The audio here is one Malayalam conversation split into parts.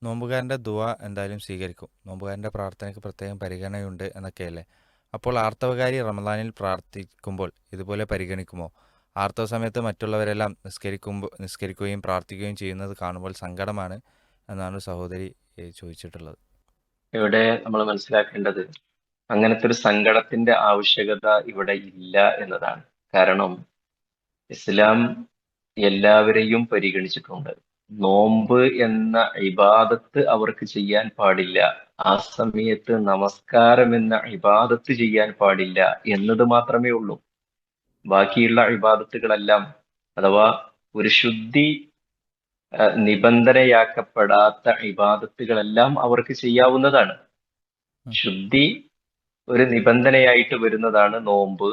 നോമ്പുകാരൻ്റെ ദുആ എന്തായാലും സ്വീകരിക്കും. നോമ്പുകാരൻ്റെ പ്രാർത്ഥനയ്ക്ക് പ്രത്യേകം പരിഗണനയുണ്ട് എന്നൊക്കെയല്ലേ. അപ്പോൾ ആർത്തവകാരി റമദാനിൽ പ്രാർത്ഥിക്കുമ്പോൾ ഇതുപോലെ പരിഗണിക്കുമോ? ആർത്തവ സമയത്ത് മറ്റുള്ളവരെല്ലാം നിസ്കരിക്കുകയും പ്രാർത്ഥിക്കുകയും ചെയ്യുന്നത് കാണുമ്പോൾ സങ്കടമാണ് എന്നാണ് സഹോദരി ചോദിച്ചിട്ടുള്ളത്. ഇവിടെ നമ്മൾ മനസ്സിലാക്കേണ്ടത് അങ്ങനത്തെ ഒരു സങ്കടത്തിന്റെ ആവശ്യകത ഇവിടെ ഇല്ല എന്നതാണ്. കാരണം ഇസ്ലാം എല്ലാവരെയും പരിഗണിച്ചിട്ടുണ്ട്. നോമ്പ് എന്ന ഇബാദത്ത് അവർക്ക് ചെയ്യാൻ പാടില്ല, ആ സമയത്ത് നമസ്കാരം എന്ന ഇബാദത്ത് ചെയ്യാൻ പാടില്ല എന്നത് മാത്രമേ ഉള്ളൂ. ബാക്കിയുള്ള ഇബാദത്തുകളെല്ലാം, അഥവാ ഒരു ശുദ്ധി നിബന്ധനയാക്കപ്പെടാത്ത ഇബാദത്തുകളെല്ലാം അവർക്ക് ചെയ്യാവുന്നതാണ്. ഉം. ശുദ്ധി ഒരു നിബന്ധനയായിട്ട് വരുന്നതാണ് നോമ്പ്,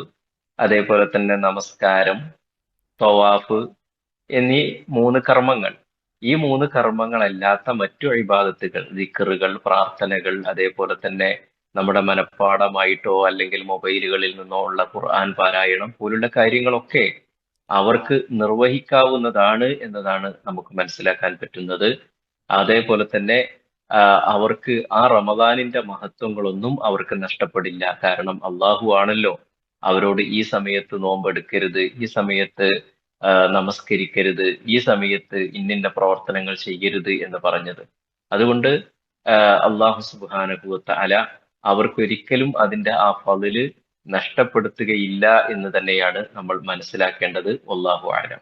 അതേപോലെ തന്നെ നമസ്കാരം, തവാഫ് എന്നീ മൂന്ന് കർമ്മങ്ങൾ. ഈ മൂന്ന് കർമ്മങ്ങളല്ലാത്ത മറ്റു ഇബാദത്തുകൾ, ദിക്റുകൾ, പ്രാർത്ഥനകൾ, അതേപോലെ തന്നെ നമ്മുടെ മനഃപ്പാഠമായിട്ടോ അല്ലെങ്കിൽ മൊബൈലുകളിൽ നിന്നോ ഉള്ള ഖുർആൻ പാരായണം പോലുള്ള കാര്യങ്ങളൊക്കെ അവർക്ക് നിർവഹിക്കാവുന്നതാണ് എന്നതാണ് നമുക്ക് മനസ്സിലാക്കാൻ പറ്റുന്നത്. അതേപോലെ തന്നെ അവർക്ക് ആ റമദാനിന്റെ മഹത്വങ്ങളൊന്നും അവർക്ക് നഷ്ടപ്പെടില്ല. കാരണം അള്ളാഹു ആണല്ലോ അവരോട് ഈ സമയത്ത് നോമ്പെടുക്കരുത്, ഈ സമയത്ത് നമസ്കരിക്കരുത്, ഈ സമയത്ത് ഇന്നിന്ന പ്രവർത്തനങ്ങൾ ചെയ്യരുത് എന്ന് പറഞ്ഞത്. അതുകൊണ്ട് അള്ളാഹു സുബ്ഹാനഹു വ തആല അവർക്കൊരിക്കലും അതിന്റെ ആ ഫളില് നഷ്ടപ്പെടുത്തുകയില്ല എന്ന് തന്നെയാണ് നമ്മൾ മനസ്സിലാക്കേണ്ടത്. വല്ലാഹു അഅലം.